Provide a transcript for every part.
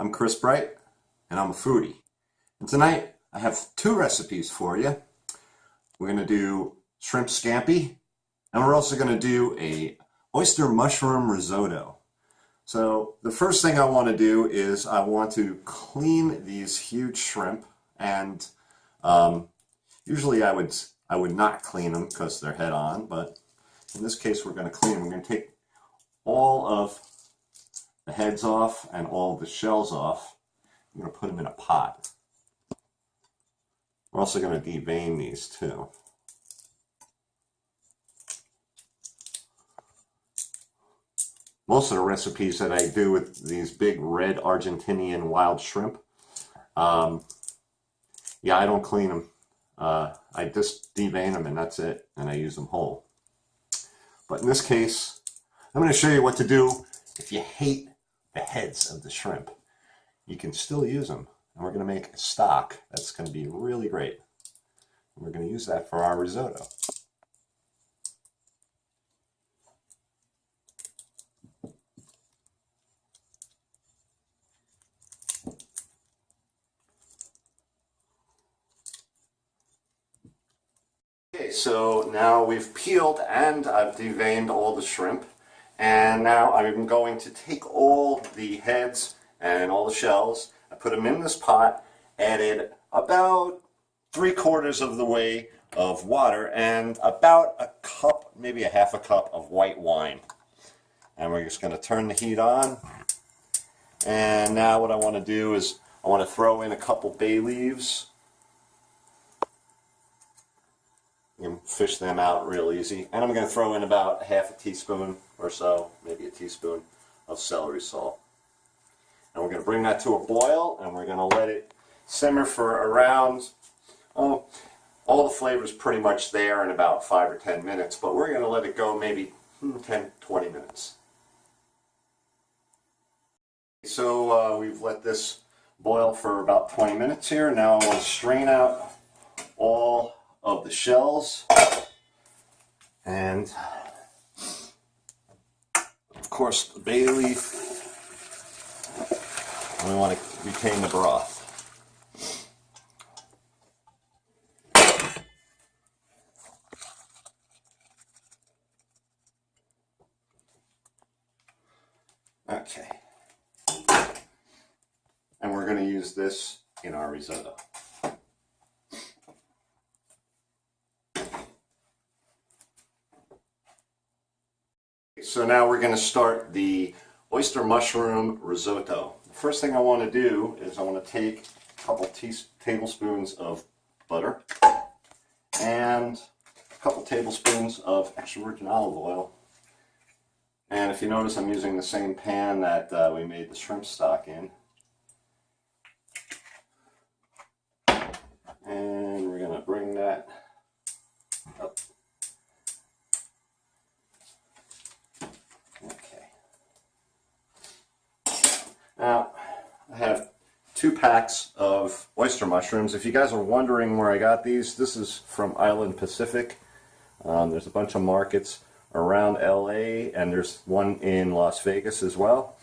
I'm Chris Bright, and I'm a foodie. And tonight, I have two recipes for you. We're going to do shrimp scampi, and we're also going to do a oyster mushroom risotto. So the first thing I want to do is I want to clean these huge shrimp, and usually I would not clean them because they're head on, but in this case we're going to clean them. We're going to take all of the heads off and all of the shells off. I'm going to put them in a pot. We're also going to devein these too. Most of the recipes that I do with these big red Argentinian wild shrimp, yeah, I don't clean them. I just devein them and that's it, and I use them whole. But in this case, I'm going to show you what to do if you hate the heads of the shrimp. You can still use them, and we're going to make a stock that's going to be really great. And we're going to use that for our risotto. Okay, so now we've peeled and I've deveined all the shrimp. And now I'm going to take all the heads and all the shells, I put them in this pot, added about 3/4 of the way of water and about a cup, maybe a half a cup of white wine. And we're just going to turn the heat on. And now what I want to do is I want to throw in a couple bay leaves. You can fish them out real easy. And I'm going to throw in about half a teaspoon or so, maybe a teaspoon of celery salt. And we're going to bring that to a boil, and we're going to let it simmer for around, all the flavor's pretty much there in about 5 or 10 minutes, but we're going to let it go maybe 10, 20 minutes. So we've let this boil for about 20 minutes here. Now I want to strain out all of the shells, and of course the bay leaf. We want to retain the broth. Okay. And we're going to use this in our risotto. So now we're going to start the oyster mushroom risotto. The first thing I want to do is I want to take a couple tablespoons of butter and a couple tablespoons of extra virgin olive oil. And if you notice, I'm using the same pan that we made the shrimp stock in. And we're going to bring that up. Okay. Now, I have 2 packs of oyster mushrooms. If you guys are wondering where I got these, this is from Island Pacific. There's a bunch of markets around LA, and there's one in Las Vegas as well.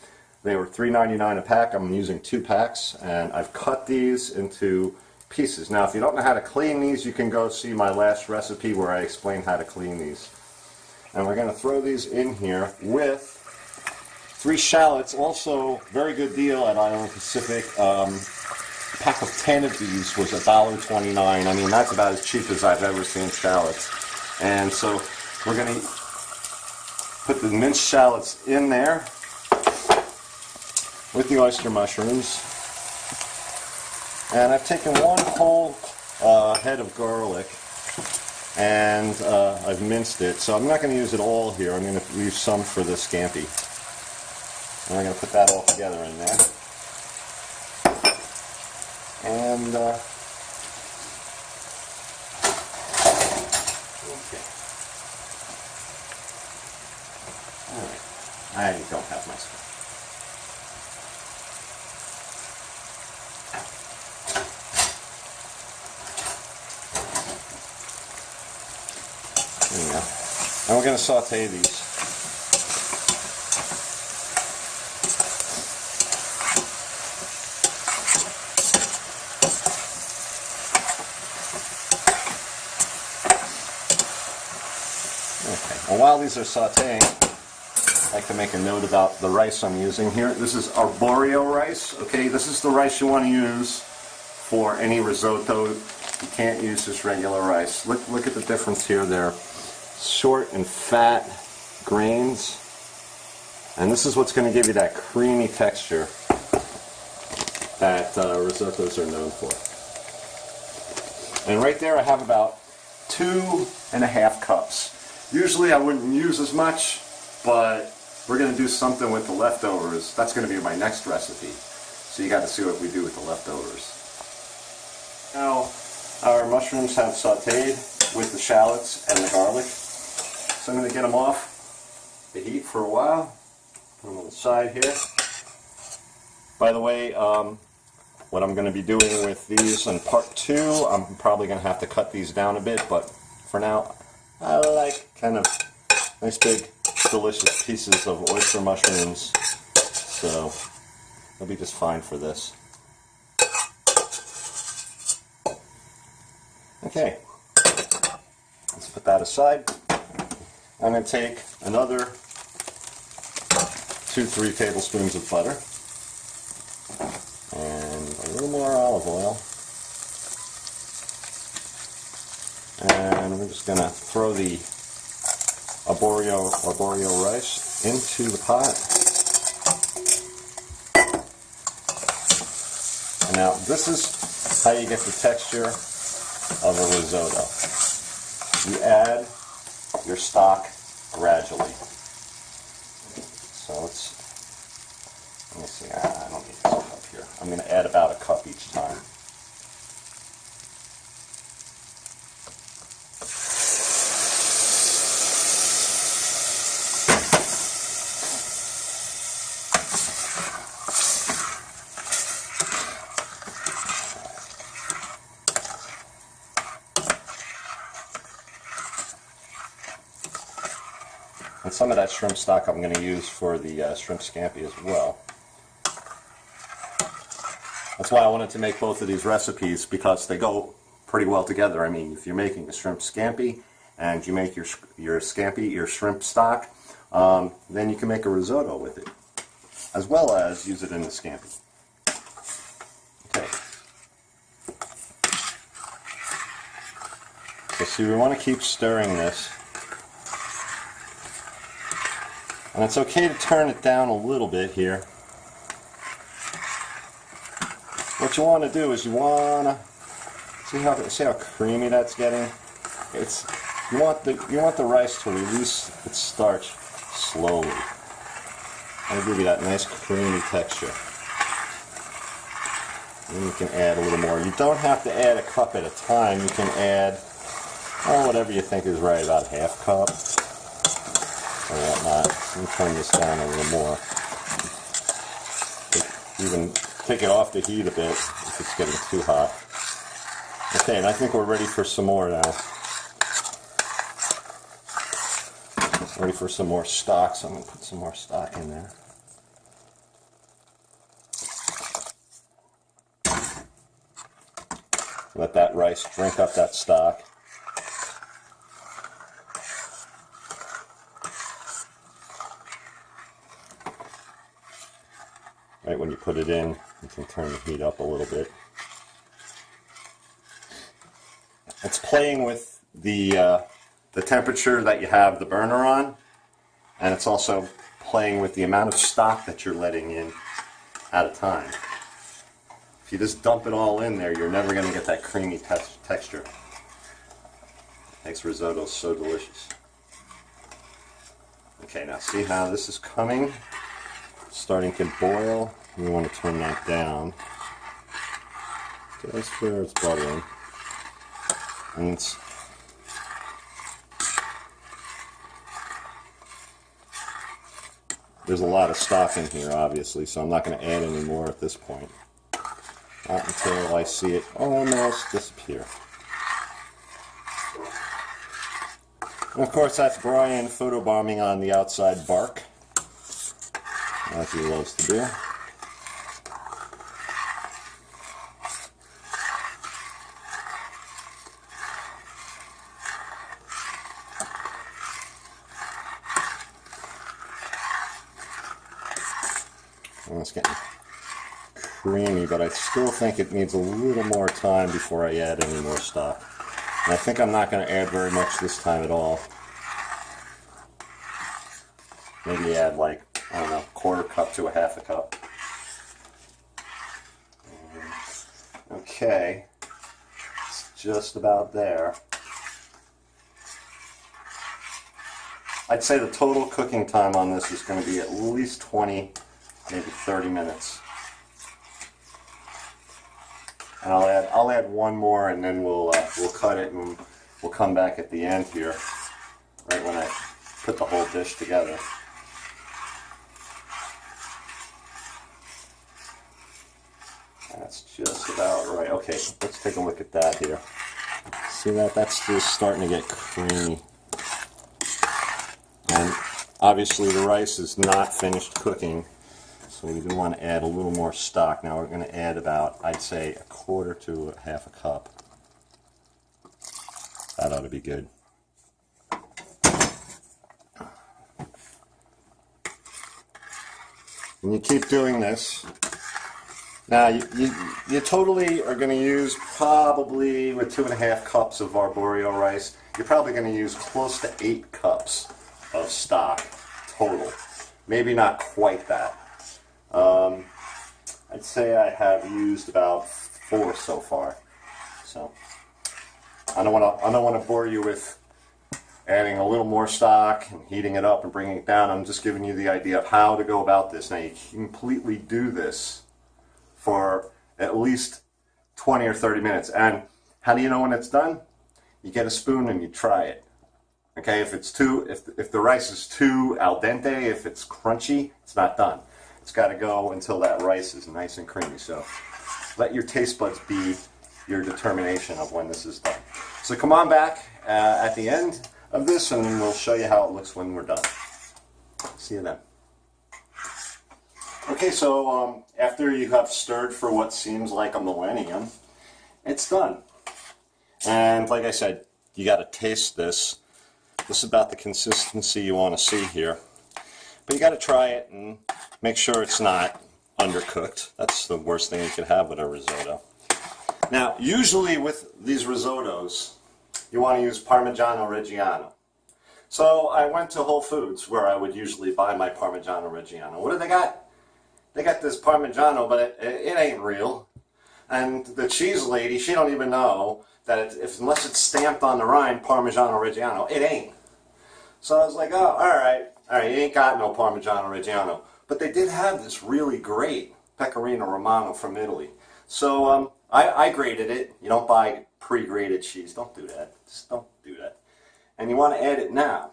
They were $3.99 a pack. I'm using 2 packs, and I've cut these into pieces. Now, if you don't know how to clean these, you can go see my last recipe where I explain how to clean these. And we're going to throw these in here with 3 shallots, also very good deal at Island Pacific. A pack of 10 of these was $1.29. I mean, that's about as cheap as I've ever seen shallots. And so we're going to put the minced shallots in there with the oyster mushrooms. And I've taken 1 whole head of garlic and I've minced it. So I'm not going to use it all here. I'm going to leave some for the scampi. And we're going to put that all together in there. And okay. Alright. I don't have my spoon. There you go. And we're going to saute these. while these are sauteing, I like to make a note about the rice I'm using here. This is arborio rice. Okay, this is the rice you want to use for any risotto. You can't use this regular rice. Look at the difference here. They're short and fat grains, and this is what's going to give you that creamy texture that risottos are known for. And right there I have about 2.5 cups. Usually I wouldn't use as much, but we're going to do something with the leftovers. That's going to be my next recipe. So you got to see what we do with the leftovers. Now our mushrooms have sauteed with the shallots and the garlic. So I'm going to get them off the heat for a while. Put them on the side here. By the way, what I'm going to be doing with these in part 2, I'm probably going to have to cut these down a bit, but for now, I like kind of nice big delicious pieces of oyster mushrooms, so they'll be just fine for this. Okay, let's put that aside. I'm going to take another 2-3 tablespoons of butter and a little more olive oil, and we're just going to throw the arborio rice into the pot. And now this is how you get the texture of a risotto. You add your stock gradually. So let me see, I don't need this cup here. I'm going to add about a cup each time. And some of that shrimp stock I'm going to use for the shrimp scampi as well. That's why I wanted to make both of these recipes, because they go pretty well together. I mean, if you're making a shrimp scampi and you make your scampi, your shrimp stock, then you can make a risotto with it, as well as use it in the scampi. Okay. So see, we want to keep stirring this. And it's okay to turn it down a little bit here. What you want to do is you want to see how creamy that's getting. You want the rice to release its starch slowly. That'll give you that nice creamy texture. And then you can add a little more. You don't have to add a cup at a time. You can add whatever you think is right, about half cup or whatnot. Let me turn this down a little more. Even take it off the heat a bit if it's getting too hot. Okay, and I think we're ready for some more now. Ready for some more stock, so I'm going to put some more stock in there. Let that rice drink up that stock. Right when you put it in, you can turn the heat up a little bit. It's playing with the temperature that you have the burner on, and it's also playing with the amount of stock that you're letting in at a time. If you just dump it all in there, you're never going to get that creamy texture. Makes risotto so delicious. Okay, now see how this is coming? Starting to boil. We want to turn that down just where it's bubbling. And there's a lot of stock in here, obviously, so I'm not going to add any more at this point. Not until I see it almost disappear. And of course, that's Brian photobombing on the outside bark, as he loves to do. it's getting creamy, but I still think it needs a little more time before I add any more stock. And I think I'm not going to add very much this time at all. Maybe add like, I don't know, 1/4 cup to a 1/2 cup. Okay, it's just about there. I'd say the total cooking time on this is going to be at least 20, maybe 30 minutes. And I'll add one more, and then we'll cut it, and we'll come back at the end here, right when I put the whole dish together. That's just about right. Okay, let's take a look at that here. See that? That's just starting to get creamy. And obviously the rice is not finished cooking, so we do want to add a little more stock. Now we're going to add about, I'd say, 1/4 to a 1/2 cup. That ought to be good. And you keep doing this. Now you totally are going to use, probably with 2.5 cups of arborio rice, you're probably going to use close to 8 cups of stock total. Maybe not quite that. I'd say I have used about 4 so far. So I don't want to bore you with adding a little more stock and heating it up and bringing it down. I'm just giving you the idea of how to go about this. Now you completely do this for at least 20 or 30 minutes. And how do you know when it's done? You get a spoon and you try it. Okay, if the rice is too al dente, if it's crunchy, it's not done. It's got to go until that rice is nice and creamy. So let your taste buds be your determination of when this is done. So come on back at the end of this, and we'll show you how it looks when we're done. See you then. Okay, so after you have stirred for what seems like a millennium, it's done. And like I said, you got to taste this. This is about the consistency you want to see here. But you got to try it and make sure it's not undercooked. That's the worst thing you could have with a risotto. Now, usually with these risottos, you want to use Parmigiano Reggiano. So I went to Whole Foods, where I would usually buy my Parmigiano Reggiano. What do they got? They got this Parmigiano, but it ain't real. And the cheese lady, she don't even know that unless it's stamped on the rind, Parmigiano Reggiano, it ain't. So I was like, oh, all right, you ain't got no Parmigiano Reggiano. But they did have this really great Pecorino Romano from Italy. So I grated it. You don't buy pre-grated cheese. Don't do that. Just don't do that. And you want to add it now.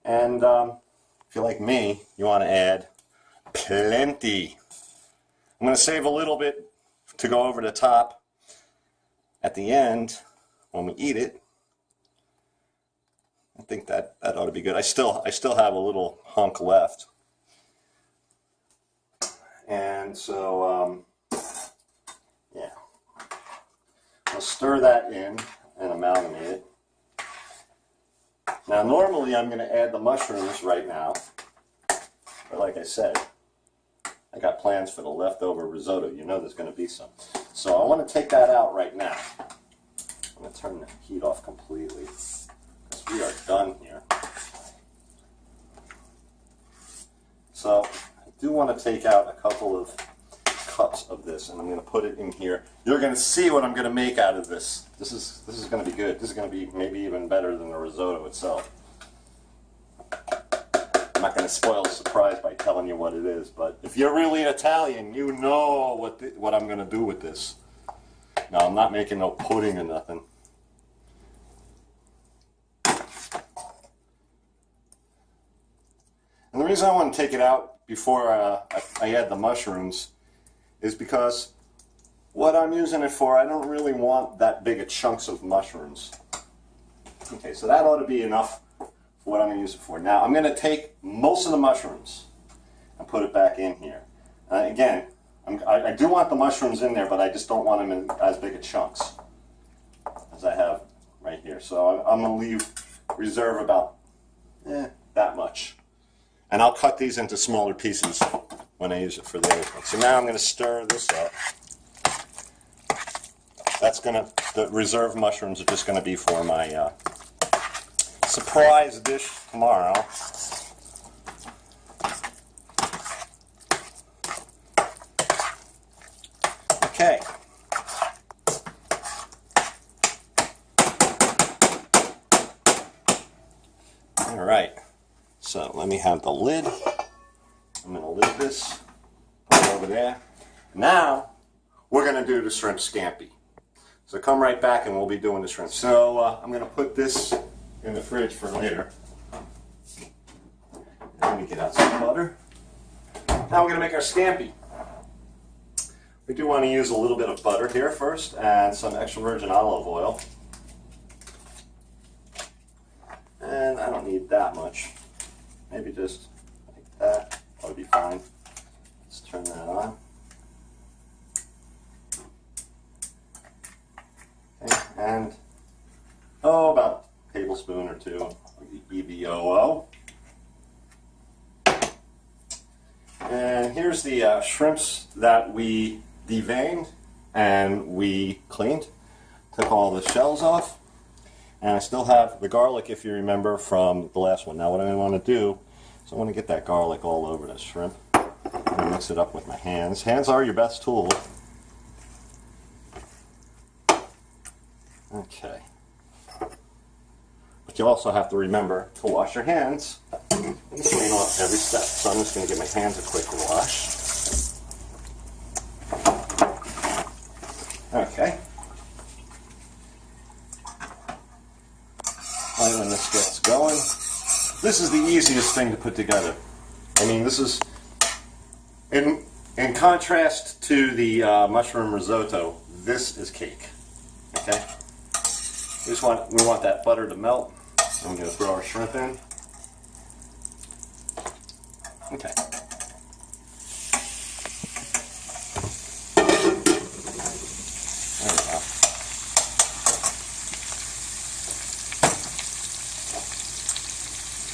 And if you're like me, you want to add plenty. I'm going to save a little bit to go over the top at the end when we eat it. I think that ought to be good. I still have a little hunk left. And so, yeah. I'll stir that in and amalgamate it. Now, normally I'm going to add the mushrooms right now. But like I said, I got plans for the leftover risotto. You know there's going to be some. So I want to take that out right now. I'm going to turn the heat off completely, because we are done here. So I do want to take out a couple of cups of this, and I'm going to put it in here. You're going to see what I'm going to make out of this. This is going to be good. This is going to be maybe even better than the risotto itself. I'm not going to spoil the surprise by telling you what it is, but if you're really Italian, you know what I'm going to do with this. Now, I'm not making no pudding or nothing. And the reason I want to take it out before I add the mushrooms is because what I'm using it for, I don't really want that big of chunks of mushrooms. Okay, so that ought to be enough for what I'm going to use it for. Now, I'm going to take most of the mushrooms and put it back in here. Again, I do want the mushrooms in there, but I just don't want them in as big of chunks as I have right here. So I'm going to reserve about that much. And I'll cut these into smaller pieces when I use it for the other one. So now I'm going to stir this up. The reserve mushrooms are just going to be for my surprise dish tomorrow. Okay. All right. So let me have the lid. I'm going to lid this, put it over there. Now we're going to do the shrimp scampi. So come right back and we'll be doing the shrimp. So I'm going to put this in the fridge for later. Let me get out some butter. Now we're going to make our scampi. We do want to use a little bit of butter here first and some extra virgin olive oil. And I don't need that much. Maybe just like that. That would be fine. Let's turn that on. Okay. And about a tablespoon or two of the EVOO. And here's the shrimps that we deveined and we cleaned. Took all the shells off. And I still have the garlic, if you remember, from the last one. Now what I want to do is I want to get that garlic all over the shrimp. I'm going to mix it up with my hands. Hands are your best tool. Okay. But you also have to remember to wash your hands and clean off every step. So I'm just going to give my hands a quick wash. Okay. And when this gets going, this is the easiest thing to put together. I mean, this is, in contrast to the mushroom risotto, this is cake. Okay? We want that butter to melt. I'm going to throw our shrimp in. Okay. There we go.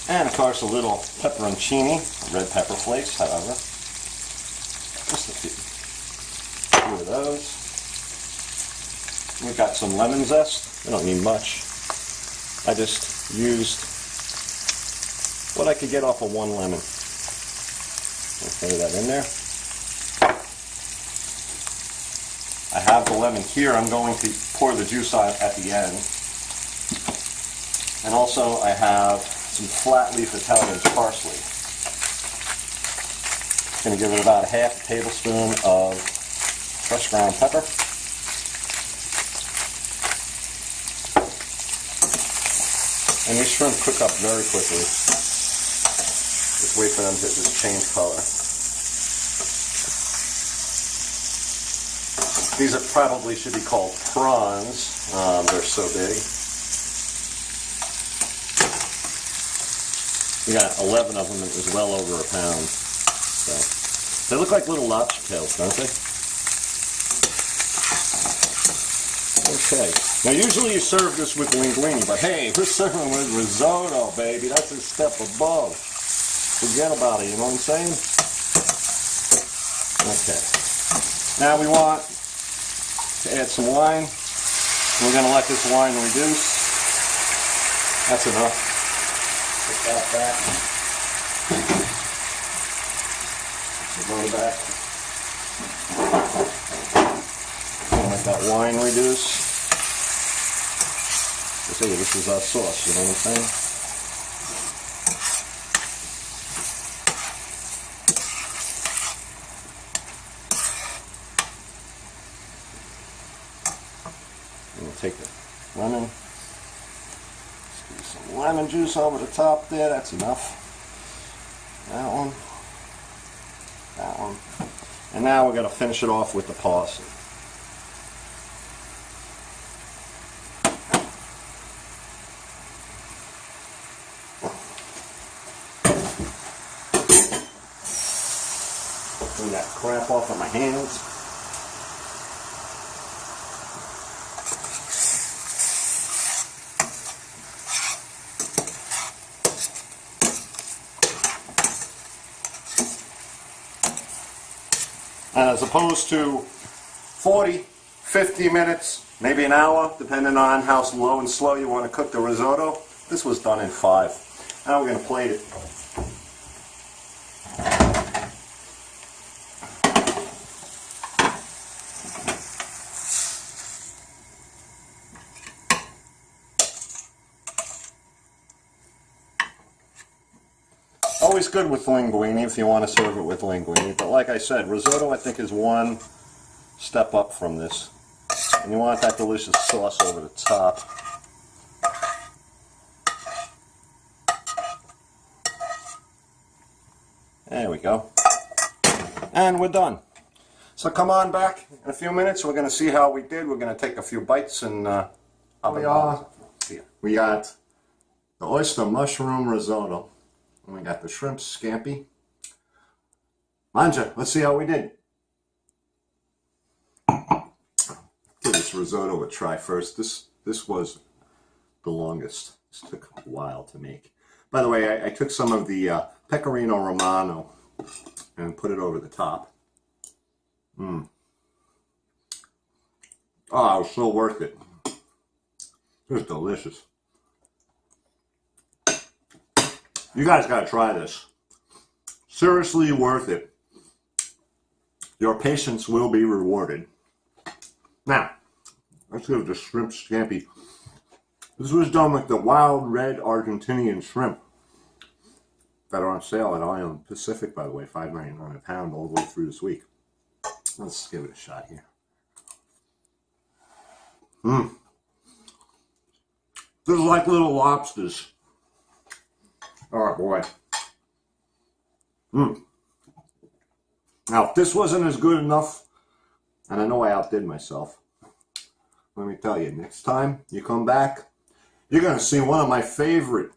And of course a little pepperoncini, red pepper flakes, however. Just a few of those. We've got some lemon zest. We don't need much. I just used what I could get off of one lemon. I'll throw that in there. I have the lemon here. I'm going to pour the juice out at the end. And also I have some flat leaf Italian parsley. Going to give it about a half tablespoon of fresh ground pepper. And these shrimp cook up very quickly. Just wait for them to just change color. These are probably should be called prawns. They're so big. We got 11 of them. It was well over a pound. So they look like little lobster tails, don't they? Okay. Now usually you serve this with linguine, but hey, we're serving with risotto, baby. That's a step above. Forget about it, you know what I'm saying? Okay. Now we want to add some wine. We're going to let this wine reduce. That's enough. Put that back. Put the back. Let that wine reduce. See, this is our sauce, you know what I'm saying? I'm going to take the lemon, squeeze some lemon juice over the top there, that's enough. That one, that one. And now we're going to finish it off with the parsley. Clean that crap off of my hands. And as opposed to 40, 50 minutes, maybe an hour, depending on how low and slow you want to cook the risotto, this was done in 5. Now we're going to plate it. Always good with linguine if you want to serve it with linguine, but like I said, risotto I think is one step up from this. And you want that delicious sauce over the top. There we go. And we're done. So come on back in a few minutes. We're going to see how we did. We're going to take a few bites and we got the oyster mushroom risotto. And we got the shrimp scampi. Manja, let's see how we did. Give this risotto a try first. This was the longest. This took a while to make. By the way, I took some of the pecorino romano and put it over the top. Oh, it was so worth it. It was delicious. You guys gotta try this. Seriously worth it. Your patience will be rewarded. Now, let's go to the shrimp scampi. This was done with the wild red Argentinian shrimp that are on sale at Island Pacific, by the way, $5.99 a pound all the way through this week. Let's give it a shot here. This is like little lobsters. Oh boy. Now, if this wasn't as good enough, and I know I outdid myself, let me tell you, next time you come back, you're going to see one of my favorite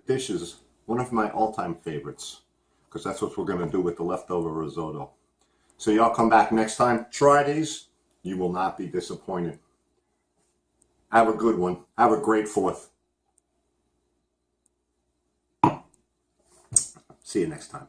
dishes, one of my all-time favorites, because that's what we're going to do with the leftover risotto. So y'all come back next time, try these, you will not be disappointed. Have a good one. Have a great 4th. See you next time.